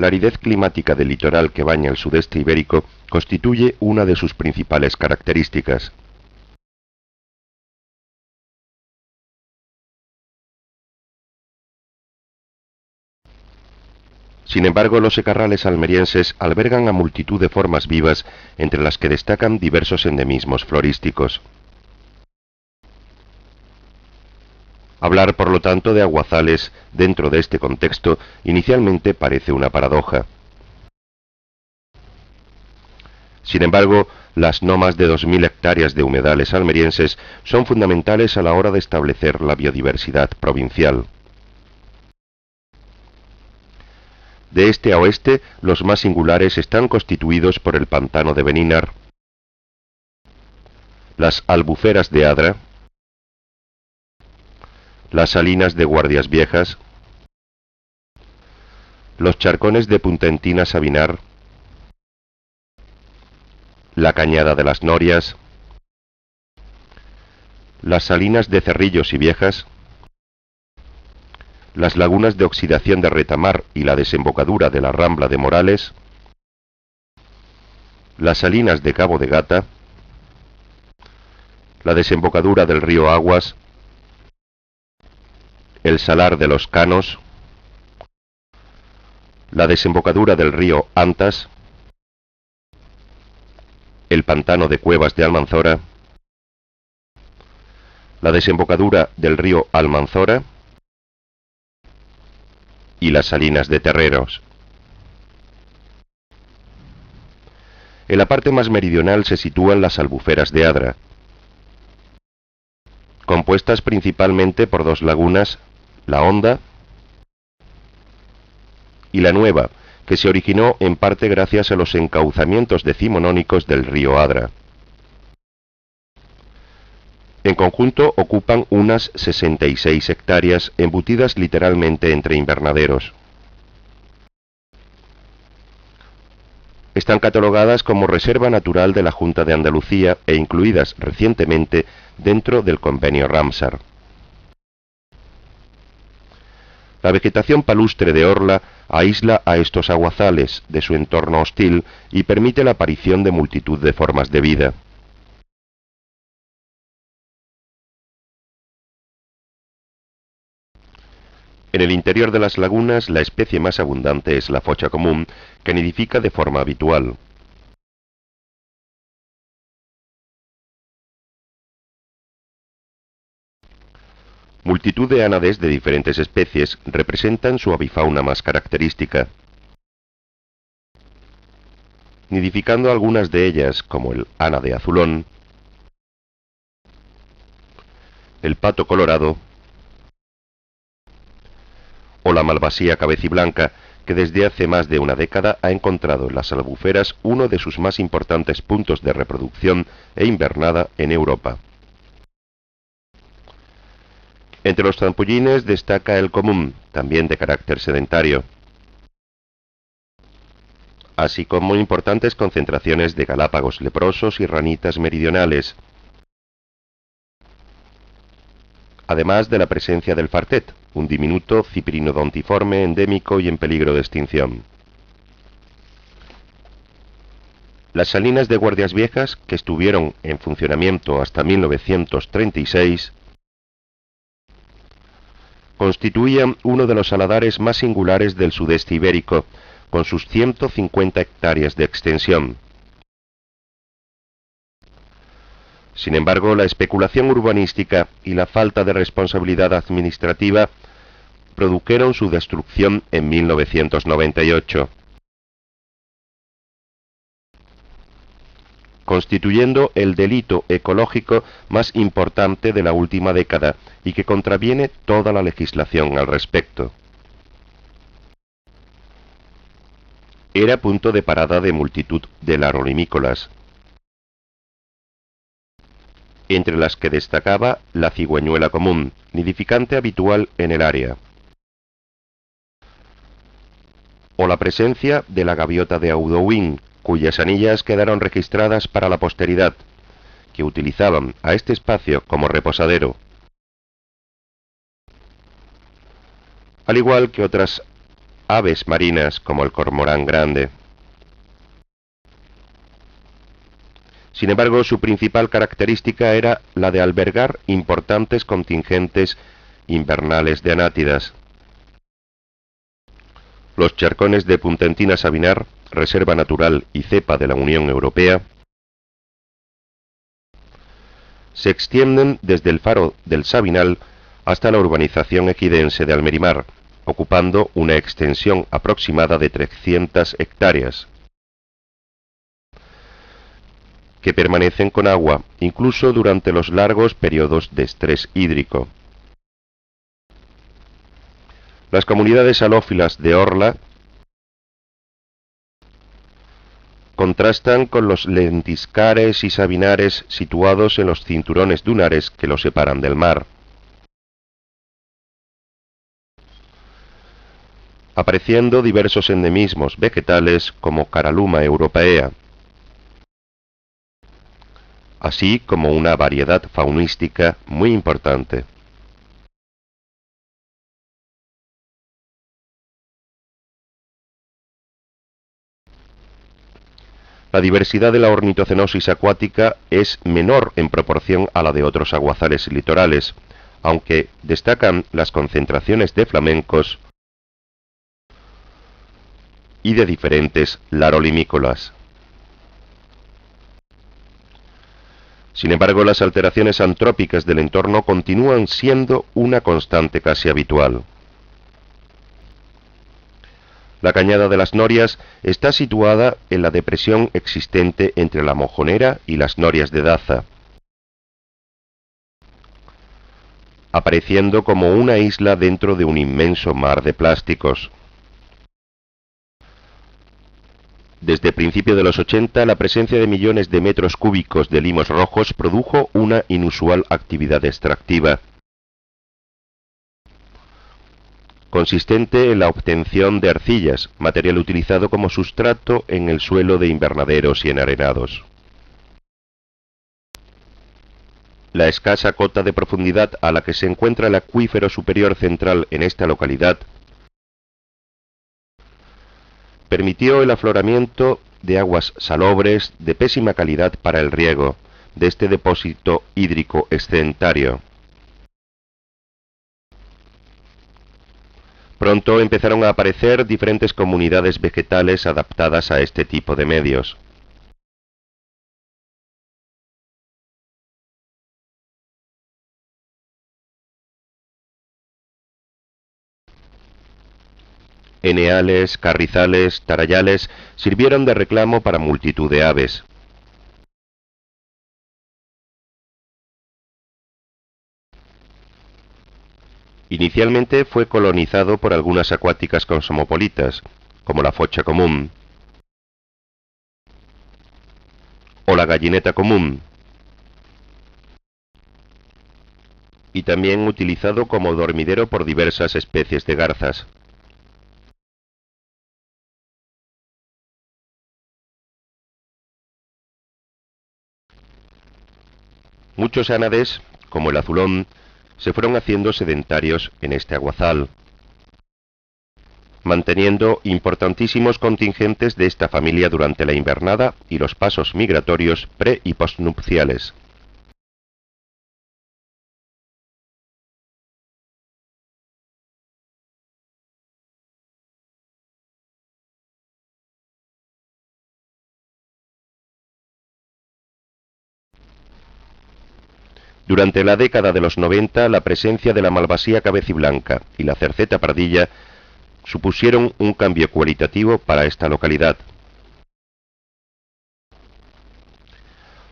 la aridez climática del litoral que baña el sudeste ibérico constituye una de sus principales características. Sin embargo, los secarrales almerienses albergan a multitud de formas vivas, entre las que destacan diversos endemismos florísticos. Hablar, por lo tanto, de aguazales dentro de este contexto inicialmente parece una paradoja. Sin embargo, las no más de 2000 hectáreas de humedales almerienses son fundamentales a la hora de establecer la biodiversidad provincial. De este a oeste, los más singulares están constituidos por el pantano de Beninar, las albuferas de Adra, las salinas de Guardias Viejas, los charcones de Puntentina Sabinar, la cañada de las Norias, las salinas de Cerrillos y Viejas, las lagunas de oxidación de Retamar y la desembocadura de la Rambla de Morales, las salinas de Cabo de Gata, la desembocadura del río Aguas, el salar de los Canos, la desembocadura del río Antas, el pantano de Cuevas de Almanzora, la desembocadura del río Almanzora y las salinas de Terreros. En la parte más meridional se sitúan las albuferas de Adra, compuestas principalmente por dos lagunas, la Honda y la Nueva, que se originó en parte gracias a los encauzamientos decimonónicos del río Adra. En conjunto ocupan unas 66 hectáreas embutidas literalmente entre invernaderos. Están catalogadas como Reserva Natural de la Junta de Andalucía e incluidas recientemente dentro del Convenio Ramsar. La vegetación palustre de Orla aísla a estos aguazales de su entorno hostil y permite la aparición de multitud de formas de vida. En el interior de las lagunas, la especie más abundante es la focha común, que nidifica de forma habitual. Multitud de ánades de diferentes especies representan su avifauna más característica, nidificando algunas de ellas, como el ánade azulón, el pato colorado o la malvasía cabeciblanca, que desde hace más de una década ha encontrado en las albuferas uno de sus más importantes puntos de reproducción e invernada en Europa. Entre los trampullines destaca el común, también de carácter sedentario, así como importantes concentraciones de galápagos leprosos y ranitas meridionales, además de la presencia del fartet, un diminuto ciprinodontiforme endémico y en peligro de extinción. Las salinas de Guardias Viejas, que estuvieron en funcionamiento hasta 1936, constituían uno de los saladares más singulares del sudeste ibérico, con sus 150 hectáreas de extensión. Sin embargo, la especulación urbanística y la falta de responsabilidad administrativa produjeron su destrucción en 1998, constituyendo el delito ecológico más importante de la última década y que contraviene toda la legislación al respecto. Era punto de parada de multitud de larolimícolas, entre las que destacaba la cigüeñuela común, nidificante habitual en el área, o la presencia de la gaviota de Audouin, cuyas anillas quedaron registradas para la posteridad, que utilizaban a este espacio como reposadero, al igual que otras aves marinas como el cormorán grande. Sin embargo, su principal característica era la de albergar importantes contingentes invernales de anátidas. Los charcones de Puntentina Sabinar, reserva natural y cepa de la Unión Europea, se extienden desde el faro del Sabinal hasta la urbanización ejidense de Almerimar, ocupando una extensión aproximada de 300 hectáreas, que permanecen con agua, incluso durante los largos periodos de estrés hídrico. Las comunidades halófilas de Orla contrastan con los lentiscares y sabinares situados en los cinturones dunares que los separan del mar, apareciendo diversos endemismos vegetales como Caralluma europaea, así como una variedad faunística muy importante. La diversidad de la ornitocenosis acuática es menor en proporción a la de otros aguazales litorales, aunque destacan las concentraciones de flamencos y de diferentes larolimícolas. Sin embargo, las alteraciones antrópicas del entorno continúan siendo una constante casi habitual. La cañada de las Norias está situada en la depresión existente entre la Mojonera y las Norias de Daza, apareciendo como una isla dentro de un inmenso mar de plásticos. Desde principios de los 80, la presencia de millones de metros cúbicos de limos rojos produjo una inusual actividad extractiva, consistente en la obtención de arcillas, material utilizado como sustrato en el suelo de invernaderos y en arenados. La escasa cota de profundidad a la que se encuentra el acuífero superior central en esta localidad permitió el afloramiento de aguas salobres de pésima calidad para el riego de este depósito hídrico excedentario. Pronto empezaron a aparecer diferentes comunidades vegetales adaptadas a este tipo de medios. Eneales, carrizales, tarayales sirvieron de reclamo para multitud de aves. Inicialmente fue colonizado por algunas acuáticas cosmopolitas, como la focha común o la gallineta común, y también utilizado como dormidero por diversas especies de garzas. Muchos ánades, como el azulón, se fueron haciendo sedentarios en este aguazal, manteniendo importantísimos contingentes de esta familia durante la invernada y los pasos migratorios pre- y postnupciales. Durante la década de los 90, la presencia de la malvasía cabeciblanca y la cerceta pardilla supusieron un cambio cualitativo para esta localidad.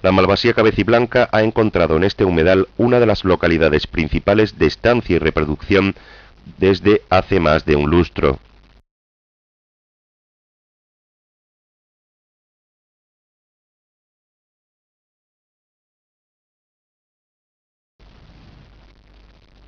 La malvasía cabeciblanca ha encontrado en este humedal una de las localidades principales de estancia y reproducción desde hace más de un lustro.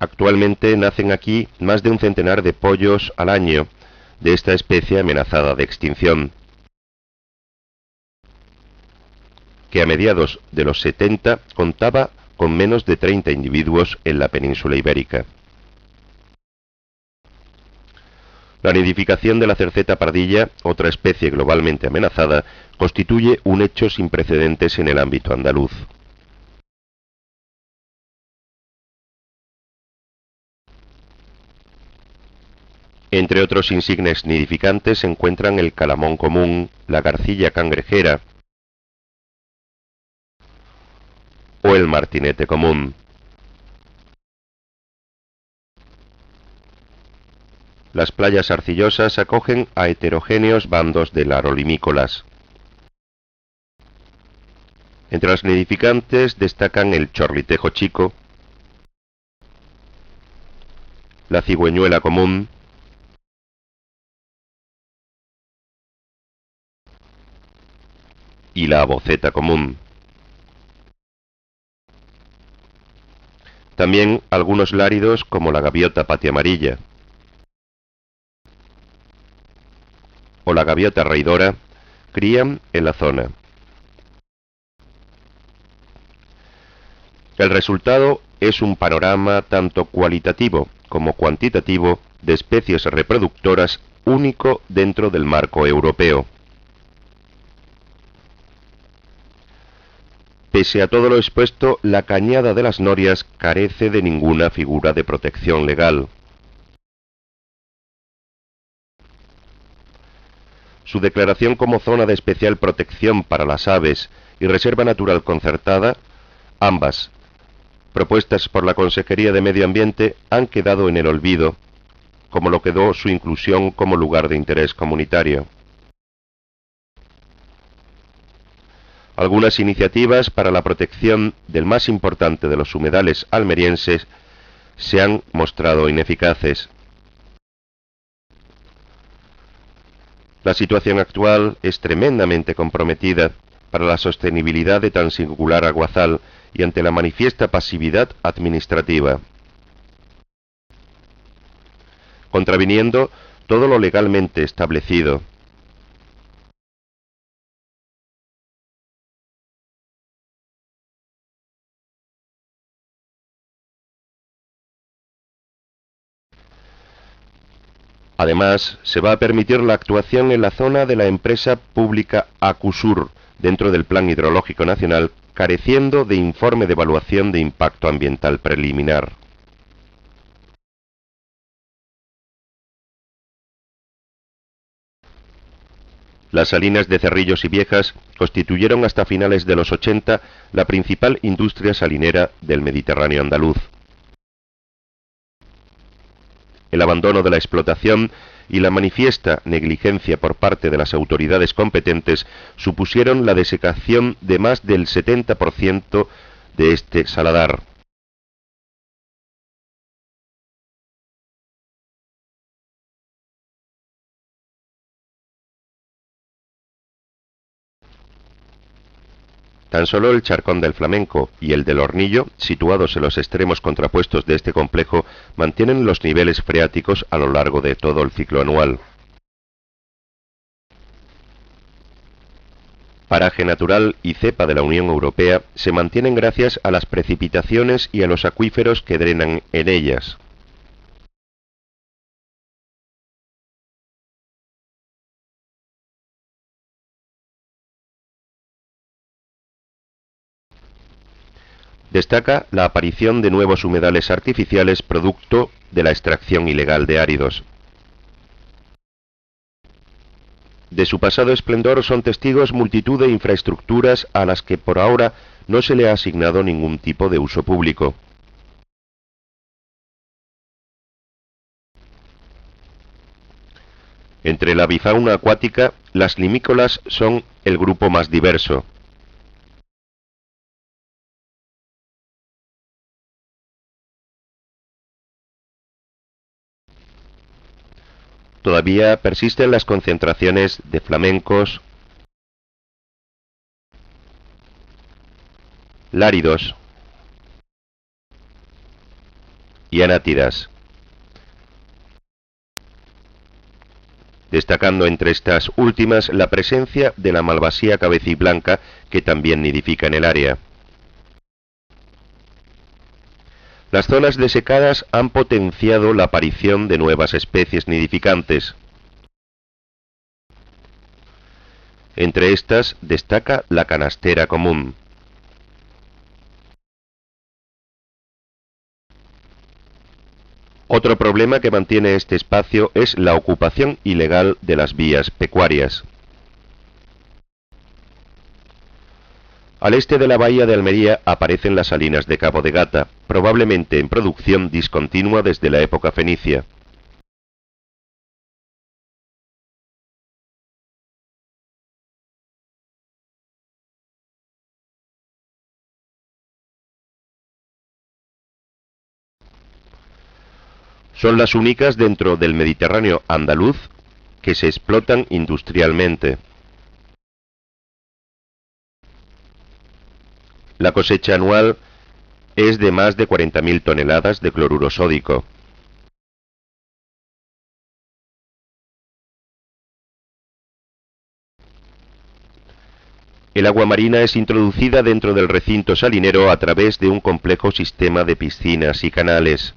Actualmente nacen aquí más de un centenar de pollos al año de esta especie amenazada de extinción, que a mediados de los 70 contaba con menos de 30 individuos en la península ibérica. La nidificación de la cerceta pardilla, otra especie globalmente amenazada, constituye un hecho sin precedentes en el ámbito andaluz. Entre otros insignes nidificantes se encuentran el calamón común, la garcilla cangrejera o el martinete común. Las playas arcillosas acogen a heterogéneos bandos de larolimícolas. Entre las nidificantes destacan el chorlitejo chico, la cigüeñuela común, y la aboceta común. También algunos láridos como la gaviota patiamarilla o la gaviota reidora crían en la zona. El resultado es un panorama tanto cualitativo como cuantitativo de especies reproductoras único dentro del marco europeo. Pese a todo lo expuesto, la cañada de las norias carece de ninguna figura de protección legal. Su declaración como zona de especial protección para las aves y reserva natural concertada, ambas, propuestas por la Consejería de Medio Ambiente, han quedado en el olvido, como lo quedó su inclusión como lugar de interés comunitario. Algunas iniciativas para la protección del más importante de los humedales almerienses se han mostrado ineficaces. La situación actual es tremendamente comprometida para la sostenibilidad de tan singular aguazal y ante la manifiesta pasividad administrativa, contraviniendo todo lo legalmente establecido. Además, se va a permitir la actuación en la zona de la empresa pública Acusur, dentro del Plan Hidrológico Nacional, careciendo de informe de evaluación de impacto ambiental preliminar. Las salinas de Cerrillos y Viejas constituyeron hasta finales de los 80 la principal industria salinera del Mediterráneo andaluz. El abandono de la explotación y la manifiesta negligencia por parte de las autoridades competentes supusieron la desecación de más del 70% de este saladar. Tan solo el charcón del Flamenco y el del Hornillo, situados en los extremos contrapuestos de este complejo, mantienen los niveles freáticos a lo largo de todo el ciclo anual. Paraje natural y cepa de la Unión Europea se mantienen gracias a las precipitaciones y a los acuíferos que drenan en ellas. Destaca la aparición de nuevos humedales artificiales producto de la extracción ilegal de áridos. De su pasado esplendor son testigos multitud de infraestructuras a las que por ahora no se le ha asignado ningún tipo de uso público. Entre la avifauna acuática, las limícolas son el grupo más diverso. Todavía persisten las concentraciones de flamencos, láridos y anátidas, destacando entre estas últimas la presencia de la malvasía cabeciblanca, que también nidifica en el área. Las zonas desecadas han potenciado la aparición de nuevas especies nidificantes. Entre estas destaca la canastera común. Otro problema que mantiene este espacio es la ocupación ilegal de las vías pecuarias. Al este de la bahía de Almería aparecen las salinas de Cabo de Gata, probablemente en producción discontinua desde la época fenicia. Son las únicas dentro del Mediterráneo andaluz que se explotan industrialmente. La cosecha anual es de más de 40.000 toneladas de cloruro sódico. El agua marina es introducida dentro del recinto salinero a través de un complejo sistema de piscinas y canales.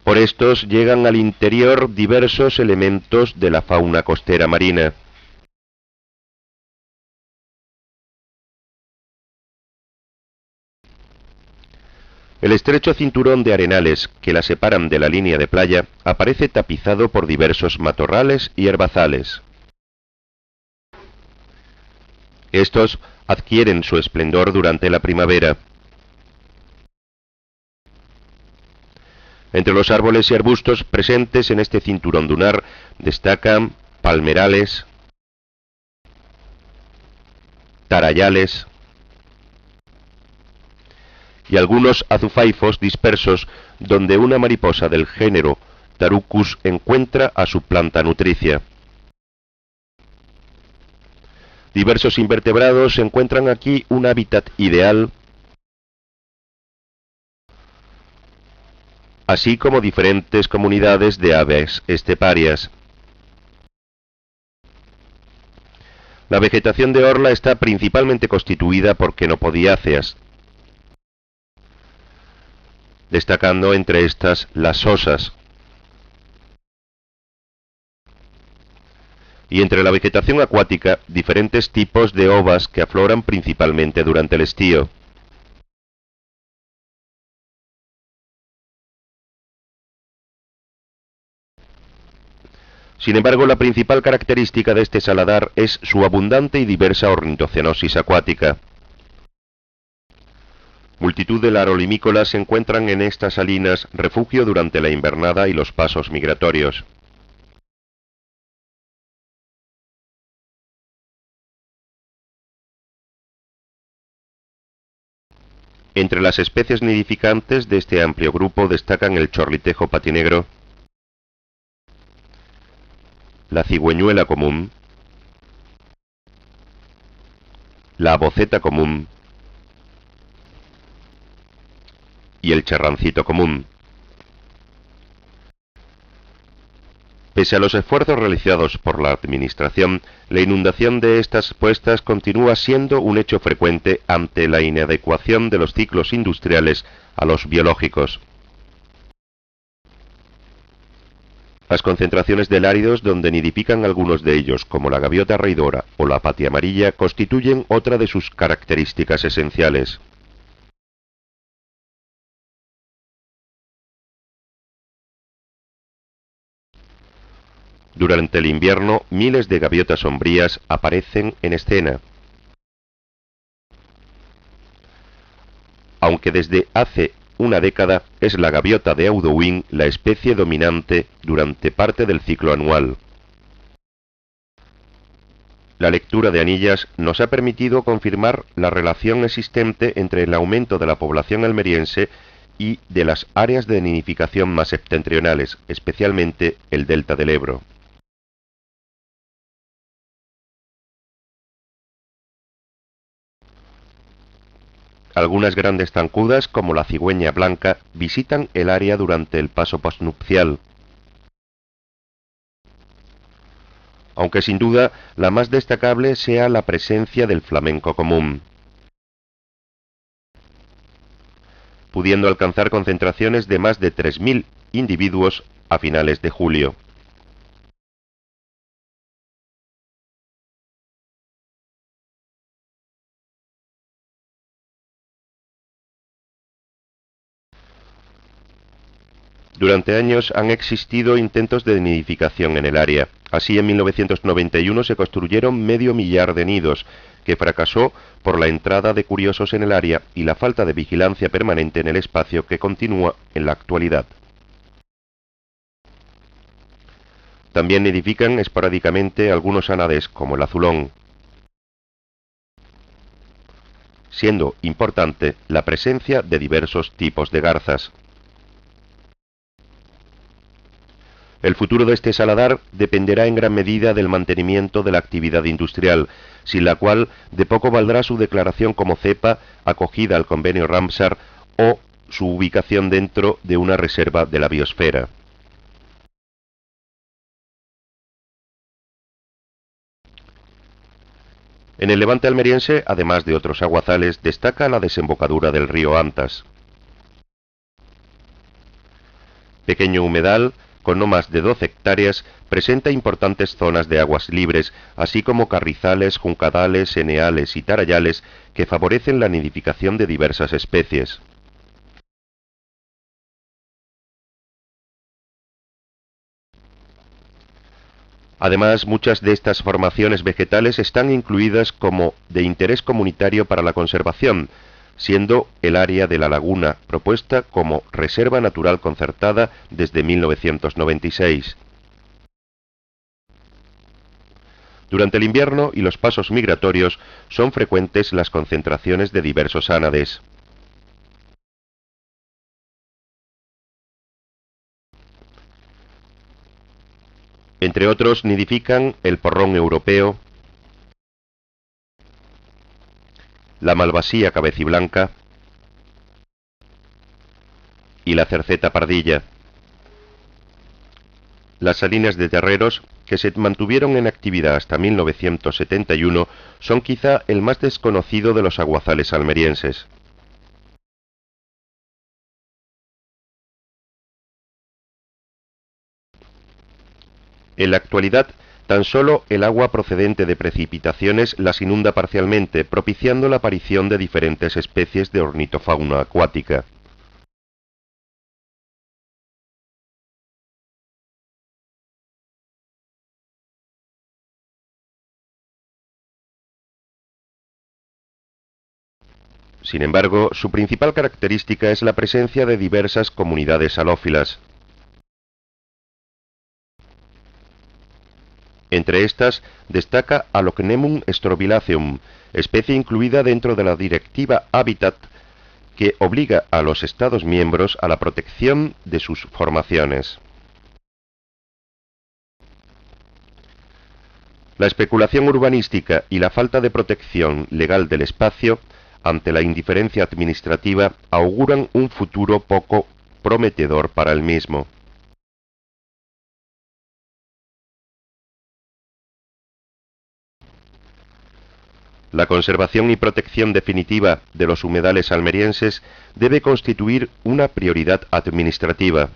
Por estos llegan al interior diversos elementos de la fauna costera marina. El estrecho cinturón de arenales que la separan de la línea de playa aparece tapizado por diversos matorrales y herbazales. Estos adquieren su esplendor durante la primavera. Entre los árboles y arbustos presentes en este cinturón dunar destacan palmerales, tarayales y algunos azufaifos dispersos donde una mariposa del género Tarucus encuentra a su planta nutricia. Diversos invertebrados encuentran aquí un hábitat ideal, así como diferentes comunidades de aves esteparias. La vegetación de orla está principalmente constituida por quenopodiáceas, destacando entre estas las sosas. Y entre la vegetación acuática, diferentes tipos de ovas que afloran principalmente durante el estío. Sin embargo, la principal característica de este saladar es su abundante y diversa ornitocenosis acuática. Multitud de larolimícolas se encuentran en estas salinas refugio durante la invernada y los pasos migratorios. Entre las especies nidificantes de este amplio grupo destacan el chorlitejo patinegro, la cigüeñuela común, la boceta común y el charrancito común. Pese a los esfuerzos realizados por la administración, la inundación de estas puestas continúa siendo un hecho frecuente ante la inadecuación de los ciclos industriales a los biológicos. Las concentraciones de láridos donde nidifican algunos de ellos, como la gaviota reidora o la patia amarilla, constituyen otra de sus características esenciales. Durante el invierno, miles de gaviotas sombrías aparecen en escena. Aunque desde hace una década es la gaviota de Audouin la especie dominante durante parte del ciclo anual. La lectura de anillas nos ha permitido confirmar la relación existente entre el aumento de la población almeriense y de las áreas de nidificación más septentrionales, especialmente el delta del Ebro. Algunas grandes zancudas, como la cigüeña blanca, visitan el área durante el paso postnupcial. aunque sin duda la más destacable sea la presencia del flamenco común, pudiendo alcanzar concentraciones de más de 3.000 individuos a finales de julio. Durante años han existido intentos de nidificación en el área. Así, en 1991 se construyeron 500.000 de nidos, que fracasó por la entrada de curiosos en el área y la falta de vigilancia permanente en el espacio que continúa en la actualidad. También nidifican esporádicamente algunos ánades, como el azulón, siendo importante la presencia de diversos tipos de garzas. El futuro de este saladar dependerá en gran medida del mantenimiento de la actividad industrial, sin la cual de poco valdrá su declaración como cepa acogida al convenio Ramsar o su ubicación dentro de una reserva de la biosfera. En el levante almeriense, además de otros aguazales, destaca la desembocadura del río Antas. Pequeño humedal, con no más de 12 hectáreas, presenta importantes zonas de aguas libres, así como carrizales, juncadales, eneales y tarayales que favorecen la nidificación de diversas especies. Además, muchas de estas formaciones vegetales están incluidas como de interés comunitario para la conservación, siendo el área de la laguna propuesta como Reserva Natural Concertada desde 1996. Durante el invierno y los pasos migratorios son frecuentes las concentraciones de diversos ánades. Entre otros nidifican el porrón europeo, la malvasía cabeciblanca y la cerceta pardilla. Las salinas de Terreros, que se mantuvieron en actividad hasta 1971, son quizá el más desconocido de los aguazales almerienses. En la actualidad, tan solo el agua procedente de precipitaciones las inunda parcialmente, propiciando la aparición de diferentes especies de ornitofauna acuática. Sin embargo, su principal característica es la presencia de diversas comunidades halófilas. Entre estas destaca Alocnemum strobilaceum, especie incluida dentro de la Directiva Habitat, que obliga a los Estados miembros a la protección de sus formaciones. La especulación urbanística y la falta de protección legal del espacio, ante la indiferencia administrativa, auguran un futuro poco prometedor para el mismo. La conservación y protección definitiva de los humedales almerienses debe constituir una prioridad administrativa.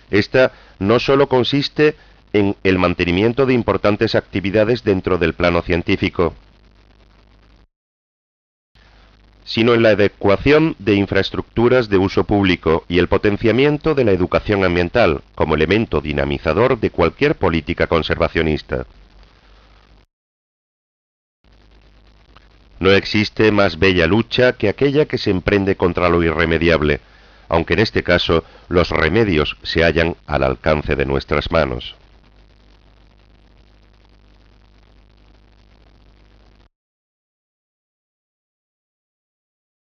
Esta no solo consiste en el mantenimiento de importantes actividades dentro del plano científico, sino en la adecuación de infraestructuras de uso público y el potenciamiento de la educación ambiental como elemento dinamizador de cualquier política conservacionista. No existe más bella lucha que aquella que se emprende contra lo irremediable, aunque en este caso los remedios se hallan al alcance de nuestras manos.